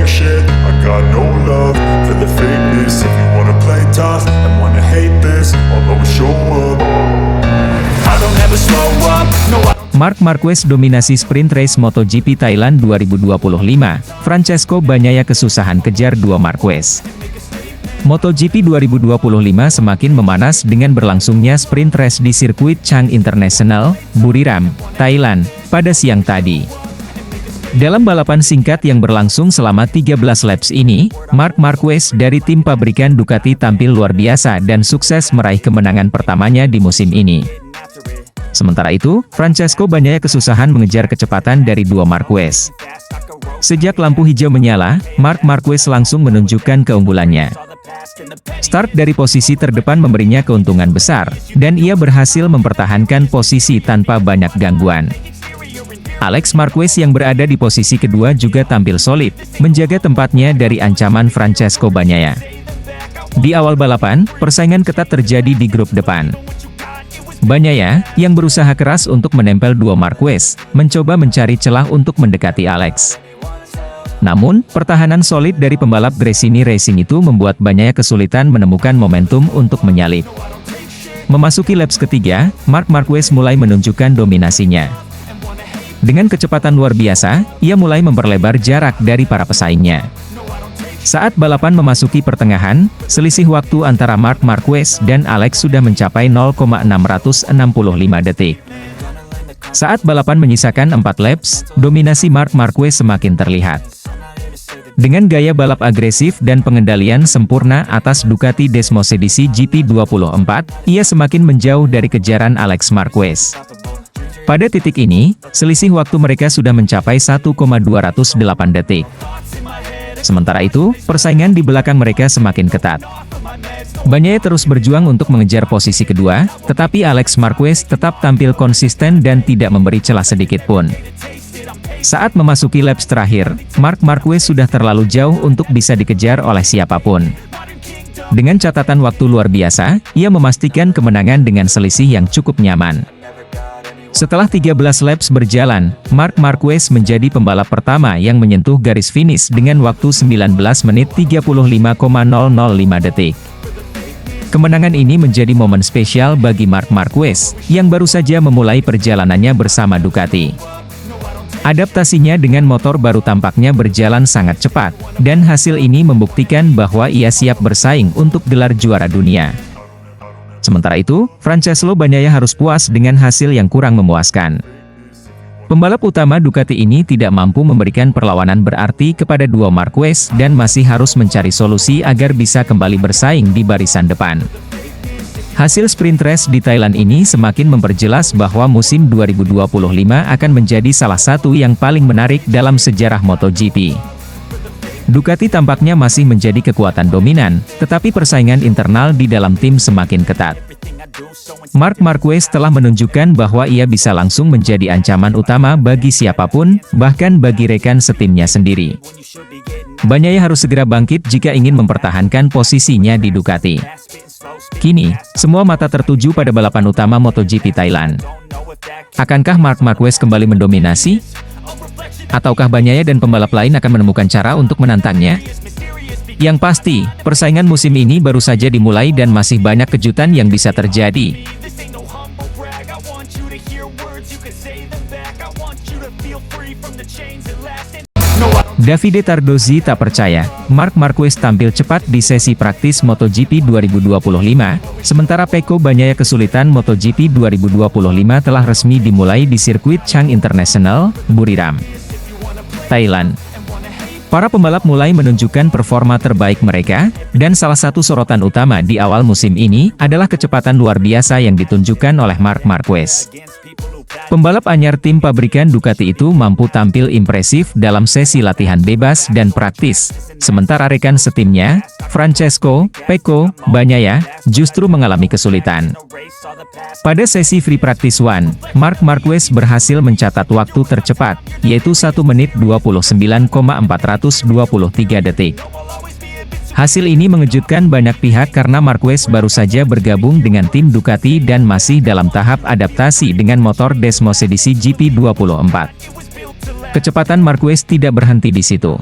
shit. I got no love for the fakeness. If you wanna play tough and wanna hate this, I'll always show up. I don't ever slow up, no I Marc Marquez dominasi sprint race MotoGP Thailand 2025, Francesco Bagnaia kesusahan kejar dua Marquez. MotoGP 2025 semakin memanas dengan berlangsungnya sprint race di sirkuit Chang International, Buriram, Thailand, pada siang tadi. Dalam balapan singkat yang berlangsung selama 13 laps ini, Marc Marquez dari tim pabrikan Ducati tampil luar biasa dan sukses meraih kemenangan pertamanya di musim ini. Sementara itu, Francesco Bagnaia kesusahan mengejar kecepatan dari dua Marquez. Sejak lampu hijau menyala, Marc Marquez langsung menunjukkan keunggulannya. Start dari posisi terdepan memberinya keuntungan besar, dan ia berhasil mempertahankan posisi tanpa banyak gangguan. Alex Marquez yang berada di posisi kedua juga tampil solid, menjaga tempatnya dari ancaman Francesco Bagnaia. Di awal balapan, persaingan ketat terjadi di grup depan. Bagnaia, yang berusaha keras untuk menempel dua Marquez, mencoba mencari celah untuk mendekati Alex. Namun, pertahanan solid dari pembalap Gresini Racing itu membuat Bagnaia kesulitan menemukan momentum untuk menyalip. Memasuki laps ketiga, Marc Marquez mulai menunjukkan dominasinya. Dengan kecepatan luar biasa, ia mulai memperlebar jarak dari para pesaingnya. Saat balapan memasuki pertengahan, selisih waktu antara Marc Marquez dan Alex sudah mencapai 0,665 detik. Saat balapan menyisakan 4 laps, dominasi Marc Marquez semakin terlihat. Dengan gaya balap agresif dan pengendalian sempurna atas Ducati Desmosedici GP24, ia semakin menjauh dari kejaran Alex Marquez. Pada titik ini, selisih waktu mereka sudah mencapai 1,208 detik. Sementara itu, persaingan di belakang mereka semakin ketat. Bagnaia terus berjuang untuk mengejar posisi kedua, tetapi Alex Marquez tetap tampil konsisten dan tidak memberi celah sedikit pun. Saat memasuki laps terakhir, Marc Marquez sudah terlalu jauh untuk bisa dikejar oleh siapapun. Dengan catatan waktu luar biasa, ia memastikan kemenangan dengan selisih yang cukup nyaman. Setelah 13 laps berjalan, Marc Marquez menjadi pembalap pertama yang menyentuh garis finish dengan waktu 19 menit 35,005 detik. Kemenangan ini menjadi momen spesial bagi Marc Marquez, yang baru saja memulai perjalanannya bersama Ducati. Adaptasinya dengan motor baru tampaknya berjalan sangat cepat, dan hasil ini membuktikan bahwa ia siap bersaing untuk gelar juara dunia. Sementara itu, Francesco Bagnaia harus puas dengan hasil yang kurang memuaskan. Pembalap utama Ducati ini tidak mampu memberikan perlawanan berarti kepada dua Marquez dan masih harus mencari solusi agar bisa kembali bersaing di barisan depan. Hasil sprint race di Thailand ini semakin memperjelas bahwa musim 2025 akan menjadi salah satu yang paling menarik dalam sejarah MotoGP. Ducati tampaknya masih menjadi kekuatan dominan, tetapi persaingan internal di dalam tim semakin ketat. Marc Marquez telah menunjukkan bahwa ia bisa langsung menjadi ancaman utama bagi siapapun, bahkan bagi rekan setimnya sendiri. Bagnaia harus segera bangkit jika ingin mempertahankan posisinya di Ducati. Kini, semua mata tertuju pada balapan utama MotoGP Thailand. Akankah Marc Marquez kembali mendominasi? Ataukah Bagnaia dan pembalap lain akan menemukan cara untuk menantangnya? Yang pasti, persaingan musim ini baru saja dimulai dan masih banyak kejutan yang bisa terjadi. Davide Tardozzi tak percaya, Marc Marquez tampil cepat di sesi praktis MotoGP 2025, sementara Pecco Bagnaia kesulitan MotoGP 2025 telah resmi dimulai di sirkuit Chang International, Buriram, Thailand. Para pembalap mulai menunjukkan performa terbaik mereka, dan salah satu sorotan utama di awal musim ini adalah kecepatan luar biasa yang ditunjukkan oleh Marc Marquez. Pembalap anyar tim pabrikan Ducati itu mampu tampil impresif dalam sesi latihan bebas dan praktis, sementara rekan setimnya, Francesco Pecco Bagnaia, justru mengalami kesulitan. Pada sesi free practice 1, Marc Marquez berhasil mencatat waktu tercepat, yaitu 1 menit 29,423 detik. Hasil ini mengejutkan banyak pihak karena Marquez baru saja bergabung dengan tim Ducati dan masih dalam tahap adaptasi dengan motor Desmosedici GP24. Kecepatan Marquez tidak berhenti di situ.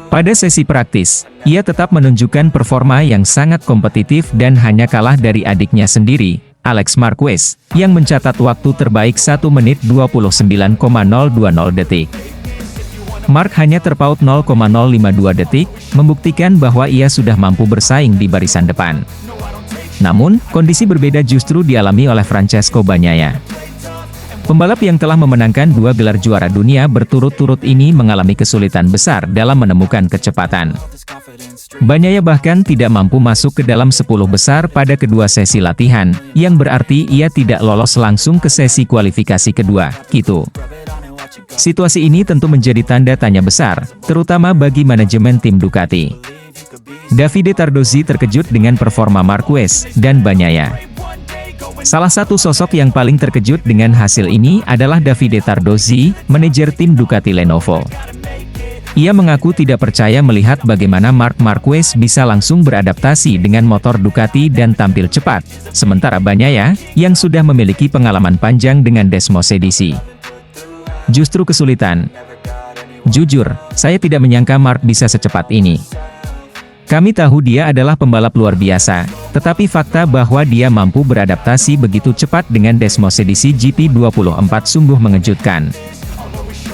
Pada sesi praktis, ia tetap menunjukkan performa yang sangat kompetitif dan hanya kalah dari adiknya sendiri, Alex Marquez, yang mencatat waktu terbaik 1 menit 29,020 detik. Mark hanya terpaut 0,052 detik, membuktikan bahwa ia sudah mampu bersaing di barisan depan. Namun, kondisi berbeda justru dialami oleh Francesco Bagnaia. Pembalap yang telah memenangkan 2 gelar juara dunia berturut-turut ini mengalami kesulitan besar dalam menemukan kecepatan. Bagnaia bahkan tidak mampu masuk ke dalam 10 besar pada kedua sesi latihan, yang berarti ia tidak lolos langsung ke sesi kualifikasi kedua, gitu. Situasi ini tentu menjadi tanda tanya besar, terutama bagi manajemen tim Ducati. Davide Tardozzi terkejut dengan performa Marquez dan Bagnaia. Salah satu sosok yang paling terkejut dengan hasil ini adalah Davide Tardozzi, manajer tim Ducati Lenovo. Ia mengaku tidak percaya melihat bagaimana Marc Marquez bisa langsung beradaptasi dengan motor Ducati dan tampil cepat, sementara Bagnaia, yang sudah memiliki pengalaman panjang dengan Desmos edisi, justru kesulitan. Jujur, saya tidak menyangka Marc bisa secepat ini. Kami tahu dia adalah pembalap luar biasa, tetapi fakta bahwa dia mampu beradaptasi begitu cepat dengan Desmos edisi GP24 sungguh mengejutkan.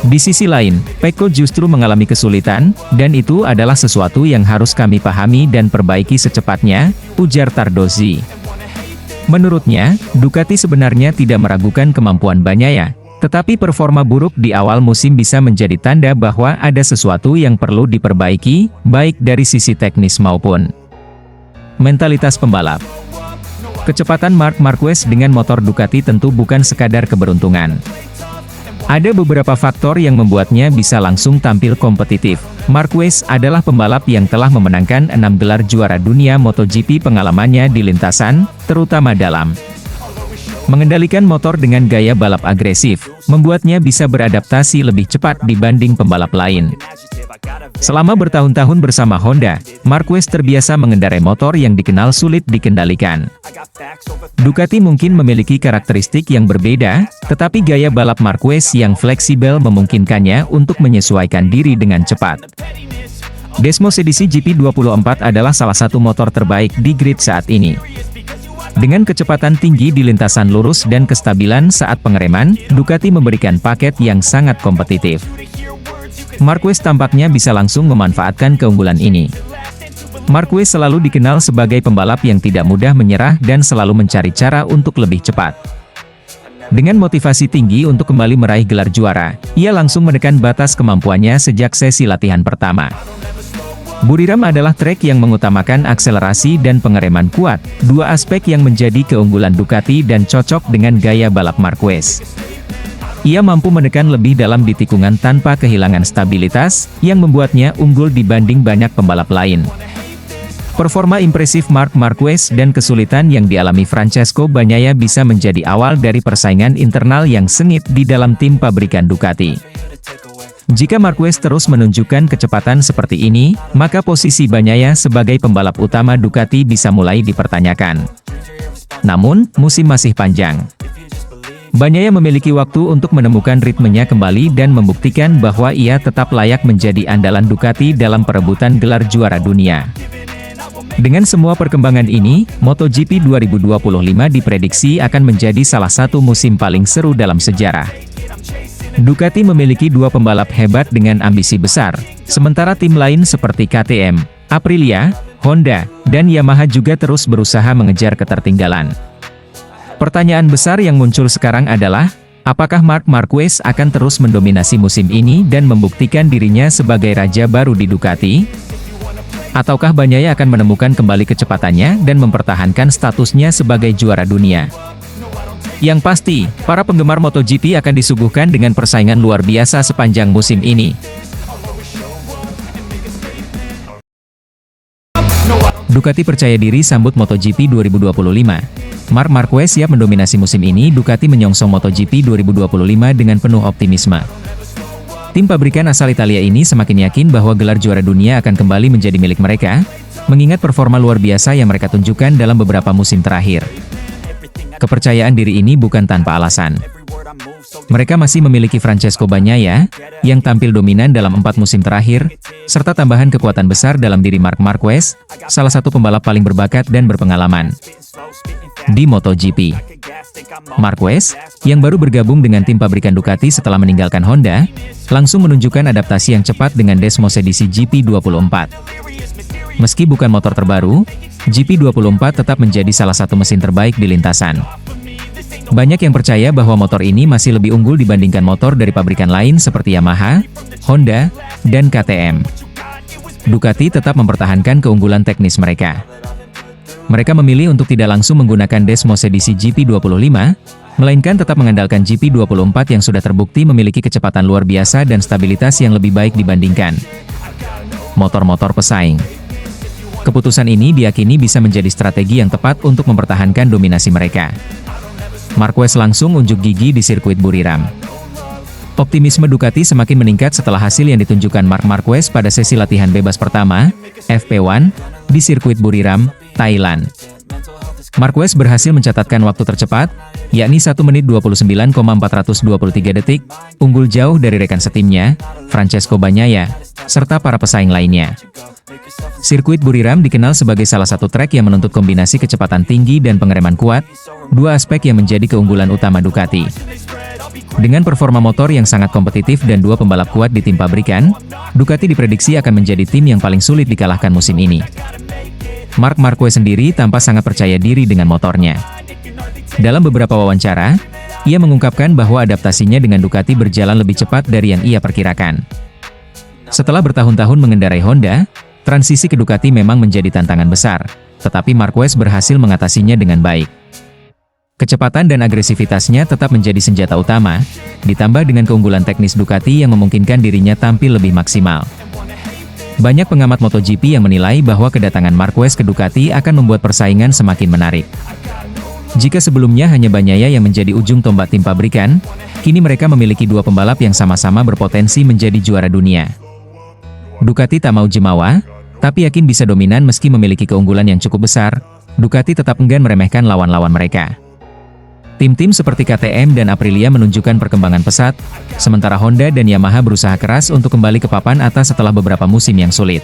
Di sisi lain, Pecco justru mengalami kesulitan, dan itu adalah sesuatu yang harus kami pahami dan perbaiki secepatnya, ujar Tardozzi. Menurutnya, Ducati sebenarnya tidak meragukan kemampuan Bagnaia, tetapi performa buruk di awal musim bisa menjadi tanda bahwa ada sesuatu yang perlu diperbaiki, baik dari sisi teknis maupun mentalitas pembalap. Kecepatan Marc Marquez dengan motor Ducati tentu bukan sekadar keberuntungan. Ada beberapa faktor yang membuatnya bisa langsung tampil kompetitif. Marquez adalah pembalap yang telah memenangkan 6 gelar juara dunia MotoGP. Pengalamannya di lintasan, terutama dalam mengendalikan motor dengan gaya balap agresif, membuatnya bisa beradaptasi lebih cepat dibanding pembalap lain. Selama bertahun-tahun bersama Honda, Marquez terbiasa mengendarai motor yang dikenal sulit dikendalikan. Ducati mungkin memiliki karakteristik yang berbeda, tetapi gaya balap Marquez yang fleksibel memungkinkannya untuk menyesuaikan diri dengan cepat. Desmos edisi GP24 adalah salah satu motor terbaik di grid saat ini. Dengan kecepatan tinggi di lintasan lurus dan kestabilan saat pengereman, Ducati memberikan paket yang sangat kompetitif. Marquez tampaknya bisa langsung memanfaatkan keunggulan ini. Marquez selalu dikenal sebagai pembalap yang tidak mudah menyerah dan selalu mencari cara untuk lebih cepat. Dengan motivasi tinggi untuk kembali meraih gelar juara, ia langsung menekan batas kemampuannya sejak sesi latihan pertama. Buriram adalah trek yang mengutamakan akselerasi dan pengereman kuat, dua aspek yang menjadi keunggulan Ducati dan cocok dengan gaya balap Marquez. Ia mampu menekan lebih dalam di tikungan tanpa kehilangan stabilitas, yang membuatnya unggul dibanding banyak pembalap lain. Performa impresif Marc Marquez dan kesulitan yang dialami Francesco Bagnaia bisa menjadi awal dari persaingan internal yang sengit di dalam tim pabrikan Ducati. Jika Marquez terus menunjukkan kecepatan seperti ini, maka posisi Bagnaia sebagai pembalap utama Ducati bisa mulai dipertanyakan. Namun, musim masih panjang. Bagnaia memiliki waktu untuk menemukan ritmenya kembali dan membuktikan bahwa ia tetap layak menjadi andalan Ducati dalam perebutan gelar juara dunia. Dengan semua perkembangan ini, MotoGP 2025 diprediksi akan menjadi salah satu musim paling seru dalam sejarah. Ducati memiliki dua pembalap hebat dengan ambisi besar, sementara tim lain seperti KTM, Aprilia, Honda, dan Yamaha juga terus berusaha mengejar ketertinggalan. Pertanyaan besar yang muncul sekarang adalah, apakah Marc Marquez akan terus mendominasi musim ini dan membuktikan dirinya sebagai raja baru di Ducati? Ataukah Bagnaia akan menemukan kembali kecepatannya dan mempertahankan statusnya sebagai juara dunia? Yang pasti, para penggemar MotoGP akan disuguhkan dengan persaingan luar biasa sepanjang musim ini. Ducati percaya diri sambut MotoGP 2025. Marc Marquez siap mendominasi musim ini. Ducati menyongsong MotoGP 2025 dengan penuh optimisme. Tim pabrikan asal Italia ini semakin yakin bahwa gelar juara dunia akan kembali menjadi milik mereka, mengingat performa luar biasa yang mereka tunjukkan dalam beberapa musim terakhir. Kepercayaan diri ini bukan tanpa alasan. mereka masih memiliki Francesco Bagnaia, yang tampil dominan dalam 4 musim terakhir, serta tambahan kekuatan besar dalam diri Marc Marquez, salah satu pembalap paling berbakat dan berpengalaman di MotoGP. Marquez, yang baru bergabung dengan tim pabrikan Ducati setelah meninggalkan Honda, langsung menunjukkan adaptasi yang cepat dengan Desmos edisi GP24. Meski bukan motor terbaru, GP24 tetap menjadi salah satu mesin terbaik di lintasan. Banyak yang percaya bahwa motor ini masih lebih unggul dibandingkan motor dari pabrikan lain seperti Yamaha, Honda, dan KTM. Ducati tetap mempertahankan keunggulan teknis mereka. Mereka memilih untuk tidak langsung menggunakan Desmos edisi GP25, melainkan tetap mengandalkan GP24 yang sudah terbukti memiliki kecepatan luar biasa dan stabilitas yang lebih baik dibandingkan motor-motor pesaing. Keputusan ini diyakini bisa menjadi strategi yang tepat untuk mempertahankan dominasi mereka. Marquez langsung unjuk gigi di sirkuit Buriram. Optimisme Ducati semakin meningkat setelah hasil yang ditunjukkan Marc Marquez pada sesi latihan bebas pertama, FP1, di sirkuit Buriram, Thailand. Marquez berhasil mencatatkan waktu tercepat, yakni 1 menit 29,423 detik, unggul jauh dari rekan setimnya, Francesco Bagnaia, serta para pesaing lainnya. Sirkuit Buriram dikenal sebagai salah satu trek yang menuntut kombinasi kecepatan tinggi dan pengereman kuat, dua aspek yang menjadi keunggulan utama Ducati. Dengan performa motor yang sangat kompetitif dan dua pembalap kuat di tim pabrikan, Ducati diprediksi akan menjadi tim yang paling sulit dikalahkan musim ini. Marc Marquez sendiri tampak sangat percaya diri dengan motornya. Dalam beberapa wawancara, ia mengungkapkan bahwa adaptasinya dengan Ducati berjalan lebih cepat dari yang ia perkirakan. Setelah bertahun-tahun mengendarai Honda, transisi ke Ducati memang menjadi tantangan besar, tetapi Marquez berhasil mengatasinya dengan baik. Kecepatan dan agresivitasnya tetap menjadi senjata utama, ditambah dengan keunggulan teknis Ducati yang memungkinkan dirinya tampil lebih maksimal. Banyak pengamat MotoGP yang menilai bahwa kedatangan Marquez ke Ducati akan membuat persaingan semakin menarik. Jika sebelumnya hanya Bagnaia yang menjadi ujung tombak tim pabrikan, kini mereka memiliki dua pembalap yang sama-sama berpotensi menjadi juara dunia. Ducati tak mau jemawa, tapi yakin bisa dominan meski memiliki keunggulan yang cukup besar. Ducati tetap enggan meremehkan lawan-lawan mereka. Tim-tim seperti KTM dan Aprilia menunjukkan perkembangan pesat, sementara Honda dan Yamaha berusaha keras untuk kembali ke papan atas setelah beberapa musim yang sulit.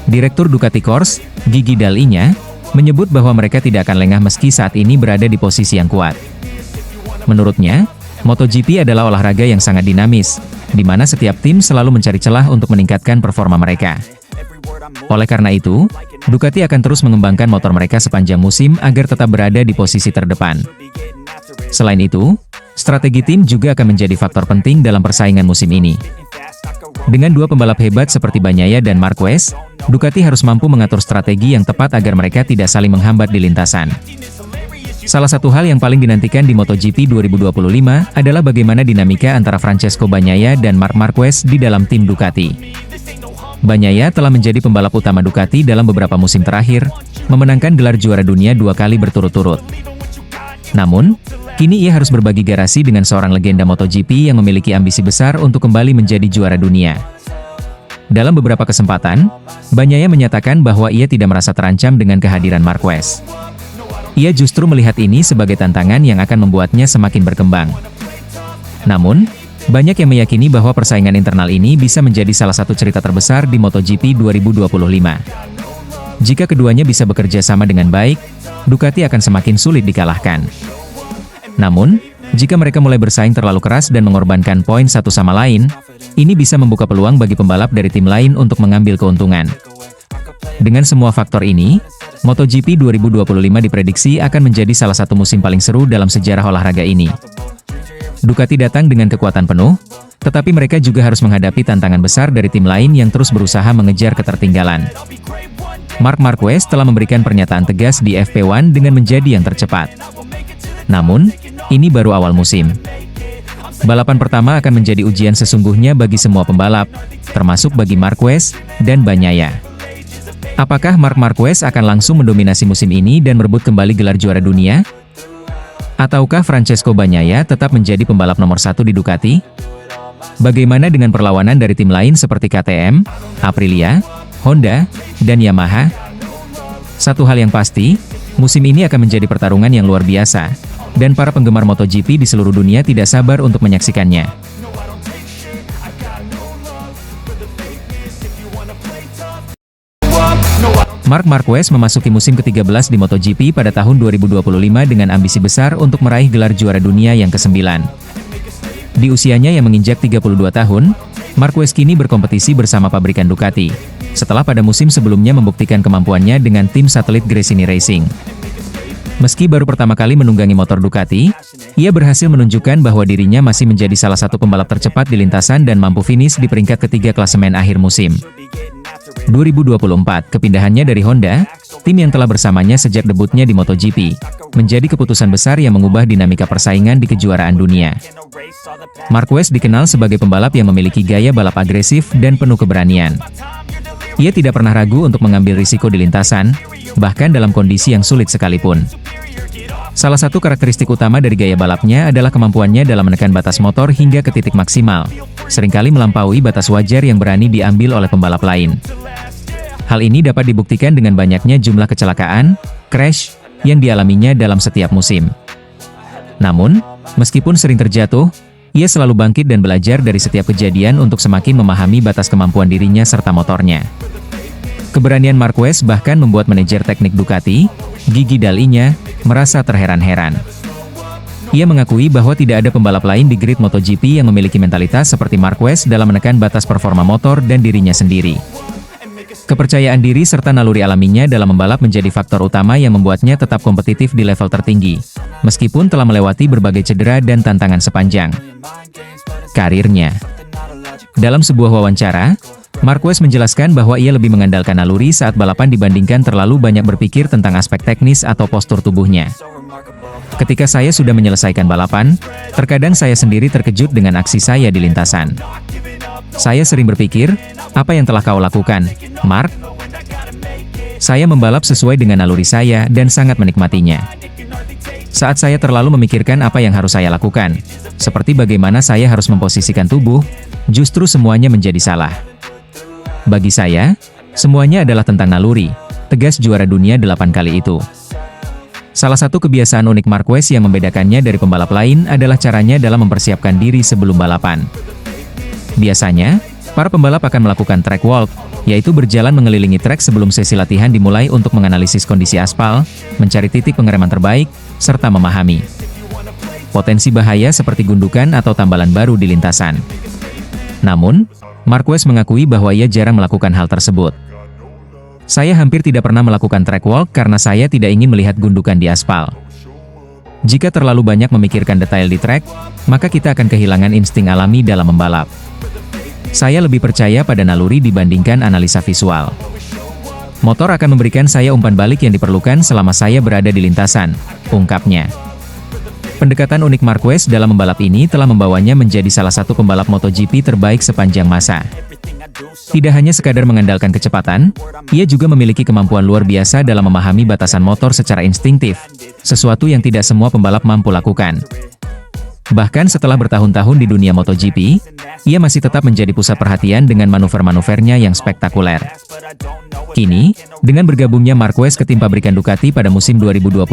Direktur Ducati Corse, Gigi Dall'Igna, menyebut bahwa mereka tidak akan lengah meski saat ini berada di posisi yang kuat. Menurutnya, MotoGP adalah olahraga yang sangat dinamis, di mana setiap tim selalu mencari celah untuk meningkatkan performa mereka. Oleh karena itu, Ducati akan terus mengembangkan motor mereka sepanjang musim agar tetap berada di posisi terdepan. Selain itu, strategi tim juga akan menjadi faktor penting dalam persaingan musim ini. Dengan dua pembalap hebat seperti Bagnaia dan Marquez, Ducati harus mampu mengatur strategi yang tepat agar mereka tidak saling menghambat di lintasan. Salah satu hal yang paling dinantikan di MotoGP 2025 adalah bagaimana dinamika antara Francesco Bagnaia dan Marc Marquez di dalam tim Ducati. Bagnaia telah menjadi pembalap utama Ducati dalam beberapa musim terakhir, memenangkan gelar juara dunia 2 kali berturut-turut. Namun, kini ia harus berbagi garasi dengan seorang legenda MotoGP yang memiliki ambisi besar untuk kembali menjadi juara dunia. Dalam beberapa kesempatan, Bagnaia menyatakan bahwa ia tidak merasa terancam dengan kehadiran Marquez. Ia justru melihat ini sebagai tantangan yang akan membuatnya semakin berkembang. Namun, banyak yang meyakini bahwa persaingan internal ini bisa menjadi salah satu cerita terbesar di MotoGP 2025. Jika keduanya bisa bekerja sama dengan baik, Ducati akan semakin sulit dikalahkan. Namun, jika mereka mulai bersaing terlalu keras dan mengorbankan poin satu sama lain, ini bisa membuka peluang bagi pembalap dari tim lain untuk mengambil keuntungan. Dengan semua faktor ini, MotoGP 2025 diprediksi akan menjadi salah satu musim paling seru dalam sejarah olahraga ini. Ducati datang dengan kekuatan penuh, tetapi mereka juga harus menghadapi tantangan besar dari tim lain yang terus berusaha mengejar ketertinggalan. Marc Marquez telah memberikan pernyataan tegas di FP1 dengan menjadi yang tercepat. Namun, ini baru awal musim. Balapan pertama akan menjadi ujian sesungguhnya bagi semua pembalap, termasuk bagi Marquez dan Bagnaia. Apakah Marc Marquez akan langsung mendominasi musim ini dan merebut kembali gelar juara dunia? Ataukah Francesco Bagnaia tetap menjadi pembalap nomor 1 di Ducati? Bagaimana dengan perlawanan dari tim lain seperti KTM, Aprilia, Honda, dan Yamaha? Satu hal yang pasti, musim ini akan menjadi pertarungan yang luar biasa, dan para penggemar MotoGP di seluruh dunia tidak sabar untuk menyaksikannya. Marc Marquez memasuki musim ke-13 di MotoGP pada tahun 2025 dengan ambisi besar untuk meraih gelar juara dunia yang ke-9. Di usianya yang menginjak 32 tahun, Marquez kini berkompetisi bersama pabrikan Ducati, setelah pada musim sebelumnya membuktikan kemampuannya dengan tim satelit Gresini Racing. Meski baru pertama kali menunggangi motor Ducati, ia berhasil menunjukkan bahwa dirinya masih menjadi salah satu pembalap tercepat di lintasan dan mampu finish di peringkat ketiga klasemen akhir musim. 2024, kepindahannya dari Honda, tim yang telah bersamanya sejak debutnya di MotoGP, menjadi keputusan besar yang mengubah dinamika persaingan di kejuaraan dunia. Marquez dikenal sebagai pembalap yang memiliki gaya balap agresif dan penuh keberanian. Ia tidak pernah ragu untuk mengambil risiko di lintasan, bahkan dalam kondisi yang sulit sekalipun. Salah satu karakteristik utama dari gaya balapnya adalah kemampuannya dalam menekan batas motor hingga ke titik maksimal, seringkali melampaui batas wajar yang berani diambil oleh pembalap lain. Hal ini dapat dibuktikan dengan banyaknya jumlah kecelakaan, crash, yang dialaminya dalam setiap musim. Namun, meskipun sering terjatuh, ia selalu bangkit dan belajar dari setiap kejadian untuk semakin memahami batas kemampuan dirinya serta motornya. Keberanian Marquez bahkan membuat manajer teknik Ducati, Gigi Dall'Igna, merasa terheran-heran. Ia mengakui bahwa tidak ada pembalap lain di grid MotoGP yang memiliki mentalitas seperti Marquez dalam menekan batas performa motor dan dirinya sendiri. Kepercayaan diri serta naluri alaminya dalam membalap menjadi faktor utama yang membuatnya tetap kompetitif di level tertinggi, meskipun telah melewati berbagai cedera dan tantangan sepanjang karirnya. Dalam sebuah wawancara, Marquez menjelaskan bahwa ia lebih mengandalkan naluri saat balapan dibandingkan terlalu banyak berpikir tentang aspek teknis atau postur tubuhnya. Ketika saya sudah menyelesaikan balapan, terkadang saya sendiri terkejut dengan aksi saya di lintasan. Saya sering berpikir, apa yang telah kau lakukan, Mark? Saya membalap sesuai dengan naluri saya dan sangat menikmatinya. Saat saya terlalu memikirkan apa yang harus saya lakukan, seperti bagaimana saya harus memposisikan tubuh, justru semuanya menjadi salah. Bagi saya, semuanya adalah tentang naluri, tegas juara dunia 8 kali itu. Salah satu kebiasaan unik Marquez yang membedakannya dari pembalap lain adalah caranya dalam mempersiapkan diri sebelum balapan. Biasanya, para pembalap akan melakukan track walk, yaitu berjalan mengelilingi trek sebelum sesi latihan dimulai untuk menganalisis kondisi aspal, mencari titik pengereman terbaik, serta memahami potensi bahaya seperti gundukan atau tambalan baru di lintasan. Namun, Marquez mengakui bahwa ia jarang melakukan hal tersebut. Saya hampir tidak pernah melakukan track walk karena saya tidak ingin melihat gundukan di aspal. Jika terlalu banyak memikirkan detail di trek, maka kita akan kehilangan insting alami dalam membalap. Saya lebih percaya pada naluri dibandingkan analisa visual. Motor akan memberikan saya umpan balik yang diperlukan selama saya berada di lintasan, ungkapnya. Pendekatan unik Marquez dalam membalap ini telah membawanya menjadi salah satu pembalap MotoGP terbaik sepanjang masa. Tidak hanya sekadar mengandalkan kecepatan, ia juga memiliki kemampuan luar biasa dalam memahami batasan motor secara instingtif, sesuatu yang tidak semua pembalap mampu lakukan. Bahkan setelah bertahun-tahun di dunia MotoGP, ia masih tetap menjadi pusat perhatian dengan manuver-manuvernya yang spektakuler. Kini, dengan bergabungnya Marquez ke tim pabrikan Ducati pada musim 2025,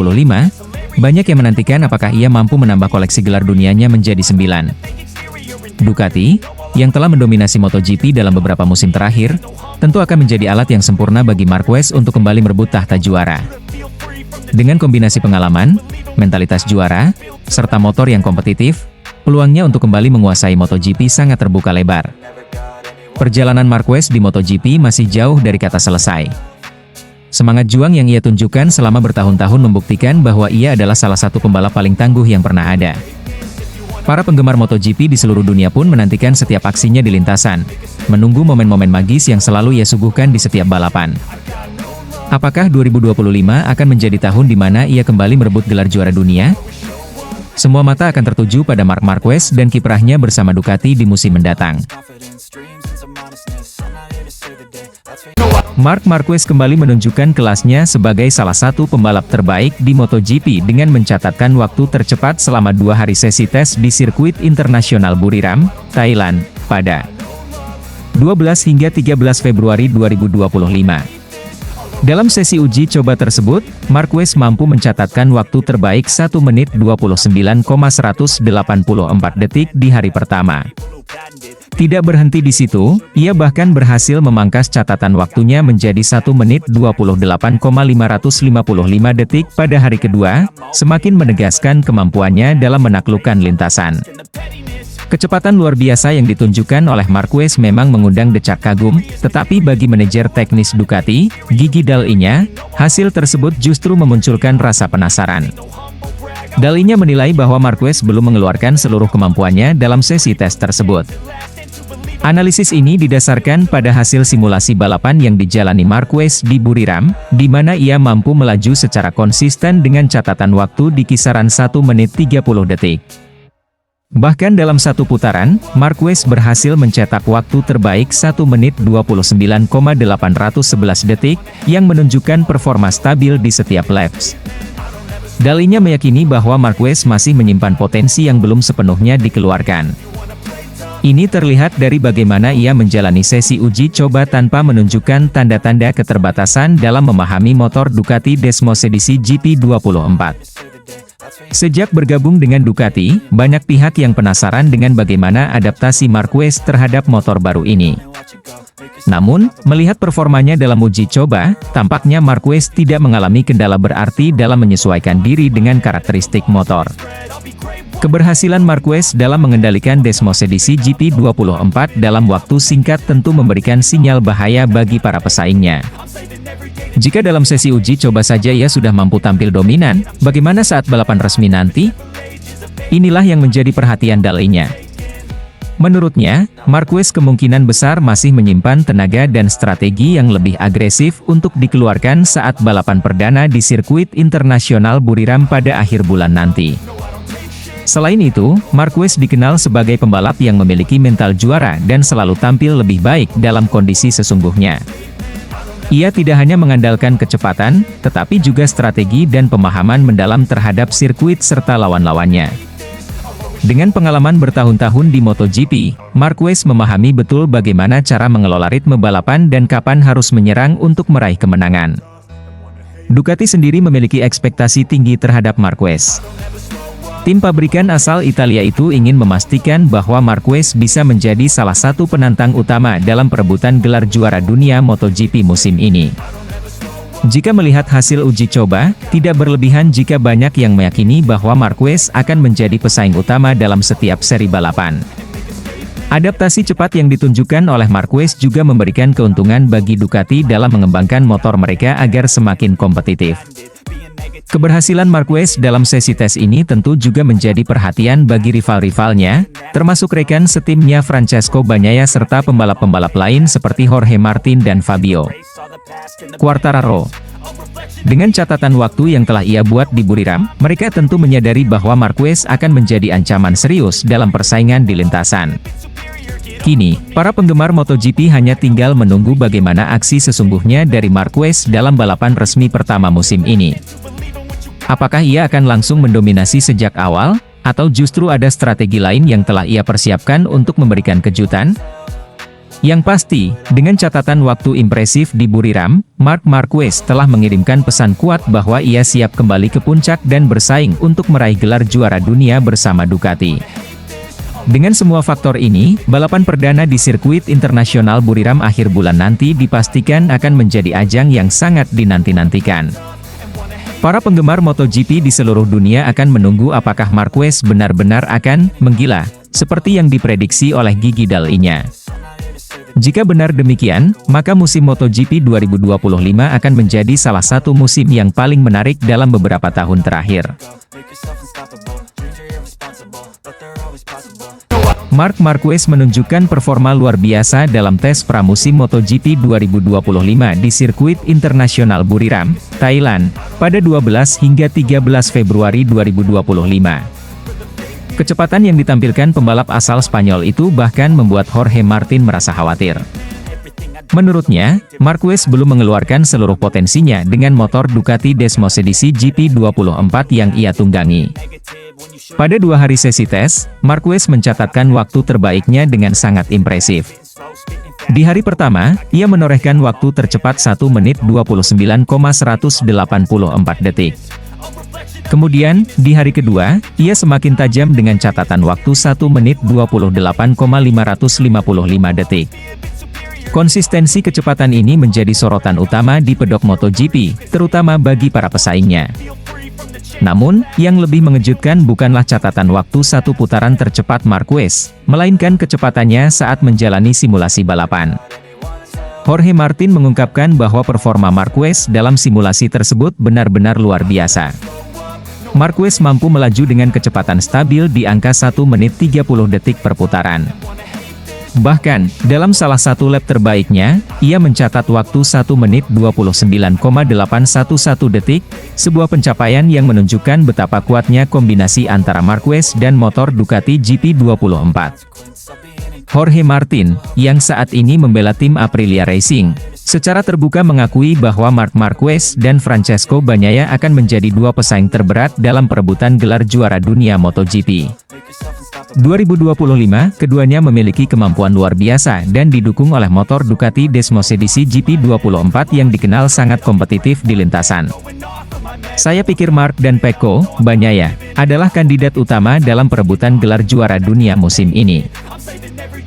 banyak yang menantikan apakah ia mampu menambah koleksi gelar dunianya menjadi 9. Ducati, yang telah mendominasi MotoGP dalam beberapa musim terakhir, tentu akan menjadi alat yang sempurna bagi Marquez untuk kembali merebut tahta juara. Dengan kombinasi pengalaman, mentalitas juara, serta motor yang kompetitif, peluangnya untuk kembali menguasai MotoGP sangat terbuka lebar. Perjalanan Marquez di MotoGP masih jauh dari kata selesai. Semangat juang yang ia tunjukkan selama bertahun-tahun membuktikan bahwa ia adalah salah satu pembalap paling tangguh yang pernah ada. Para penggemar MotoGP di seluruh dunia pun menantikan setiap aksinya di lintasan, menunggu momen-momen magis yang selalu ia suguhkan di setiap balapan. Apakah 2025 akan menjadi tahun di mana ia kembali merebut gelar juara dunia? Semua mata akan tertuju pada Marc Marquez dan kiprahnya bersama Ducati di musim mendatang. Marc Marquez kembali menunjukkan kelasnya sebagai salah satu pembalap terbaik di MotoGP dengan mencatatkan waktu tercepat selama 2 hari sesi tes di sirkuit internasional Buriram, Thailand, pada 12 hingga 13 Februari 2025. Dalam sesi uji coba tersebut, Marquez mampu mencatatkan waktu terbaik 1 menit 29,184 detik di hari pertama. Tidak berhenti di situ, ia bahkan berhasil memangkas catatan waktunya menjadi 1 menit 28,555 detik pada hari kedua, semakin menegaskan kemampuannya dalam menaklukkan lintasan. Kecepatan luar biasa yang ditunjukkan oleh Marquez memang mengundang decak kagum, tetapi bagi manajer teknis Ducati, Gigi Dall'Igna, hasil tersebut justru memunculkan rasa penasaran. Dall'Igna menilai bahwa Marquez belum mengeluarkan seluruh kemampuannya dalam sesi tes tersebut. Analisis ini didasarkan pada hasil simulasi balapan yang dijalani Marquez di Buriram, di mana ia mampu melaju secara konsisten dengan catatan waktu di kisaran 1 menit 30 detik. Bahkan dalam satu putaran, Marquez berhasil mencetak waktu terbaik 1 menit 29,811 detik, yang menunjukkan performa stabil di setiap laps. Dall'Igna meyakini bahwa Marquez masih menyimpan potensi yang belum sepenuhnya dikeluarkan. Ini terlihat dari bagaimana ia menjalani sesi uji coba tanpa menunjukkan tanda-tanda keterbatasan dalam memahami motor Ducati Desmos edisi GP24. Sejak bergabung dengan Ducati, banyak pihak yang penasaran dengan bagaimana adaptasi Marquez terhadap motor baru ini. Namun, melihat performanya dalam uji coba, tampaknya Marquez tidak mengalami kendala berarti dalam menyesuaikan diri dengan karakteristik motor. Keberhasilan Marquez dalam mengendalikan Desmos edisi GP24 dalam waktu singkat tentu memberikan sinyal bahaya bagi para pesaingnya. Jika dalam sesi uji coba saja ia sudah mampu tampil dominan, bagaimana saat balapan resmi nanti? Inilah yang menjadi perhatian Dall'Igna. Menurutnya, Marquez kemungkinan besar masih menyimpan tenaga dan strategi yang lebih agresif untuk dikeluarkan saat balapan perdana di sirkuit internasional Buriram pada akhir bulan nanti. Selain itu, Marquez dikenal sebagai pembalap yang memiliki mental juara dan selalu tampil lebih baik dalam kondisi sesungguhnya. Ia tidak hanya mengandalkan kecepatan, tetapi juga strategi dan pemahaman mendalam terhadap sirkuit serta lawan-lawannya. Dengan pengalaman bertahun-tahun di MotoGP, Marquez memahami betul bagaimana cara mengelola ritme balapan dan kapan harus menyerang untuk meraih kemenangan. Ducati sendiri memiliki ekspektasi tinggi terhadap Marquez. Tim pabrikan asal Italia itu ingin memastikan bahwa Marquez bisa menjadi salah satu penantang utama dalam perebutan gelar juara dunia MotoGP musim ini. Jika melihat hasil uji coba, tidak berlebihan jika banyak yang meyakini bahwa Marquez akan menjadi pesaing utama dalam setiap seri balapan. Adaptasi cepat yang ditunjukkan oleh Marquez juga memberikan keuntungan bagi Ducati dalam mengembangkan motor mereka agar semakin kompetitif. Keberhasilan Marquez dalam sesi tes ini tentu juga menjadi perhatian bagi rival-rivalnya, termasuk rekan setimnya Francesco Bagnaia serta pembalap-pembalap lain seperti Jorge Martin dan Fabio Quartararo. Dengan catatan waktu yang telah ia buat di Buriram, mereka tentu menyadari bahwa Marquez akan menjadi ancaman serius dalam persaingan di lintasan. Kini, para penggemar MotoGP hanya tinggal menunggu bagaimana aksi sesungguhnya dari Marquez dalam balapan resmi pertama musim ini. Apakah ia akan langsung mendominasi sejak awal, atau justru ada strategi lain yang telah ia persiapkan untuk memberikan kejutan? Yang pasti, dengan catatan waktu impresif di Buriram, Marc Marquez telah mengirimkan pesan kuat bahwa ia siap kembali ke puncak dan bersaing untuk meraih gelar juara dunia bersama Ducati. Dengan semua faktor ini, balapan perdana di sirkuit internasional Buriram akhir bulan nanti dipastikan akan menjadi ajang yang sangat dinanti-nantikan. Para penggemar MotoGP di seluruh dunia akan menunggu apakah Marquez benar-benar akan menggila, seperti yang diprediksi oleh Gigi Dall'Igna. Jika benar demikian, maka musim MotoGP 2025 akan menjadi salah satu musim yang paling menarik dalam beberapa tahun terakhir. Marc Marquez menunjukkan performa luar biasa dalam tes pramusim MotoGP 2025 di sirkuit internasional Buriram, Thailand, pada 12 hingga 13 Februari 2025. Kecepatan yang ditampilkan pembalap asal Spanyol itu bahkan membuat Jorge Martin merasa khawatir. Menurutnya, Marquez belum mengeluarkan seluruh potensinya dengan motor Ducati Desmos edisi GP24 yang ia tunggangi. Pada 2 hari sesi tes, Marquez mencatatkan waktu terbaiknya dengan sangat impresif. Di hari pertama, ia menorehkan waktu tercepat 1 menit 29,184 detik. Kemudian, di hari kedua, ia semakin tajam dengan catatan waktu 1 menit 28,555 detik. Konsistensi kecepatan ini menjadi sorotan utama di pedok MotoGP, terutama bagi para pesaingnya. Namun, yang lebih mengejutkan bukanlah catatan waktu satu putaran tercepat Marquez, melainkan kecepatannya saat menjalani simulasi balapan. Jorge Martin mengungkapkan bahwa performa Marquez dalam simulasi tersebut benar-benar luar biasa. Marquez mampu melaju dengan kecepatan stabil di angka 1 menit 30 detik per putaran. Bahkan, dalam salah satu lap terbaiknya, ia mencatat waktu 1 menit 29,811 detik, sebuah pencapaian yang menunjukkan betapa kuatnya kombinasi antara Marquez dan motor Ducati GP24. Jorge Martin, yang saat ini membela tim Aprilia Racing, secara terbuka mengakui bahwa Marc Marquez dan Francesco Bagnaia akan menjadi dua pesaing terberat dalam perebutan gelar juara dunia MotoGP. 2025, keduanya memiliki kemampuan luar biasa dan didukung oleh motor Ducati Desmosedici GP24 yang dikenal sangat kompetitif di lintasan. Saya pikir Marc dan Pecco Bagnaia adalah kandidat utama dalam perebutan gelar juara dunia musim ini.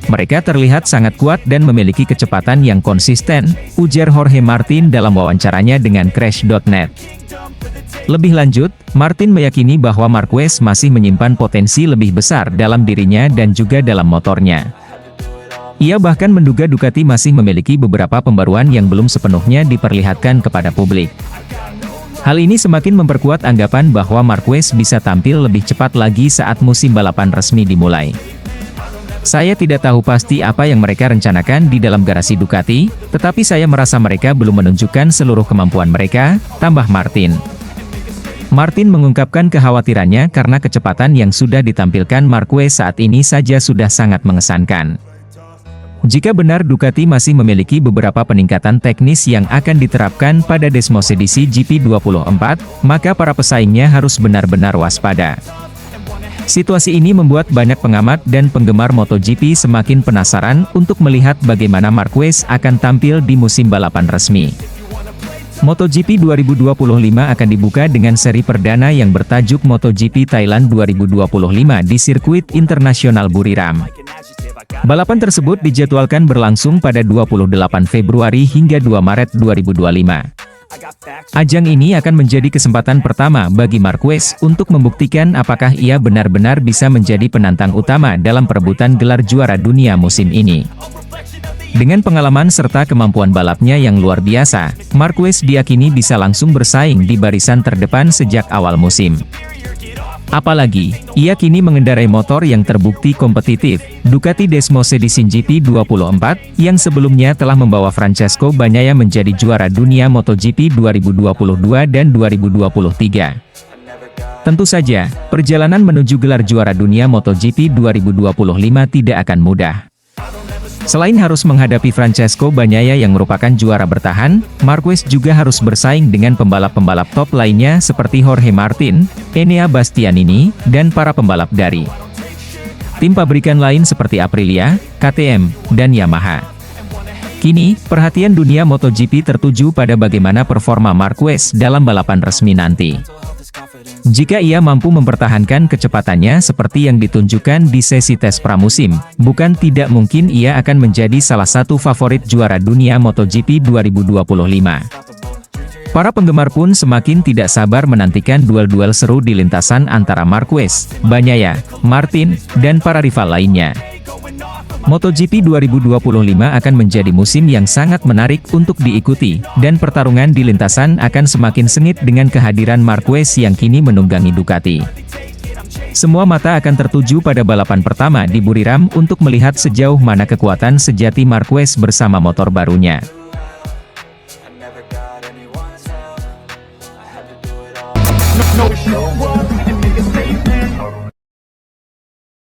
Mereka terlihat sangat kuat dan memiliki kecepatan yang konsisten, ujar Jorge Martin dalam wawancaranya dengan Crash.net. Lebih lanjut, Martin meyakini bahwa Marquez masih menyimpan potensi lebih besar dalam dirinya dan juga dalam motornya. Ia bahkan menduga Ducati masih memiliki beberapa pembaruan yang belum sepenuhnya diperlihatkan kepada publik. Hal ini semakin memperkuat anggapan bahwa Marquez bisa tampil lebih cepat lagi saat musim balapan resmi dimulai. Saya tidak tahu pasti apa yang mereka rencanakan di dalam garasi Ducati, tetapi saya merasa mereka belum menunjukkan seluruh kemampuan mereka, tambah Martin. Martin mengungkapkan kekhawatirannya karena kecepatan yang sudah ditampilkan Marquez saat ini saja sudah sangat mengesankan. Jika benar Ducati masih memiliki beberapa peningkatan teknis yang akan diterapkan pada Desmosedici GP24, maka para pesaingnya harus benar-benar waspada. Situasi ini membuat banyak pengamat dan penggemar MotoGP semakin penasaran untuk melihat bagaimana Marquez akan tampil di musim balapan resmi. MotoGP 2025 akan dibuka dengan seri perdana yang bertajuk MotoGP Thailand 2025 di sirkuit internasional Buriram. Balapan tersebut dijadwalkan berlangsung pada 28 Februari hingga 2 Maret 2025. Ajang ini akan menjadi kesempatan pertama bagi Marquez untuk membuktikan apakah ia benar-benar bisa menjadi penantang utama dalam perebutan gelar juara dunia musim ini. Dengan pengalaman serta kemampuan balapnya yang luar biasa, Marquez diyakini bisa langsung bersaing di barisan terdepan sejak awal musim. Apalagi, ia kini mengendarai motor yang terbukti kompetitif, Ducati Desmosedici GP24, yang sebelumnya telah membawa Francesco Bagnaia menjadi juara dunia MotoGP 2022 dan 2023. Tentu saja, perjalanan menuju gelar juara dunia MotoGP 2025 tidak akan mudah. Selain harus menghadapi Francesco Bagnaia yang merupakan juara bertahan, Marquez juga harus bersaing dengan pembalap-pembalap top lainnya seperti Jorge Martin, Enea Bastianini, dan para pembalap dari tim pabrikan lain seperti Aprilia, KTM, dan Yamaha. Kini, perhatian dunia MotoGP tertuju pada bagaimana performa Marquez dalam balapan resmi nanti. Jika ia mampu mempertahankan kecepatannya seperti yang ditunjukkan di sesi tes pramusim, bukan tidak mungkin ia akan menjadi salah satu favorit juara dunia MotoGP 2025. Para penggemar pun semakin tidak sabar menantikan duel-duel seru di lintasan antara Marquez, Bagnaia, Martin, dan para rival lainnya. MotoGP 2025 akan menjadi musim yang sangat menarik untuk diikuti, dan pertarungan di lintasan akan semakin sengit dengan kehadiran Marquez yang kini menunggangi Ducati. Semua mata akan tertuju pada balapan pertama di Buriram untuk melihat sejauh mana kekuatan sejati Marquez bersama motor barunya. No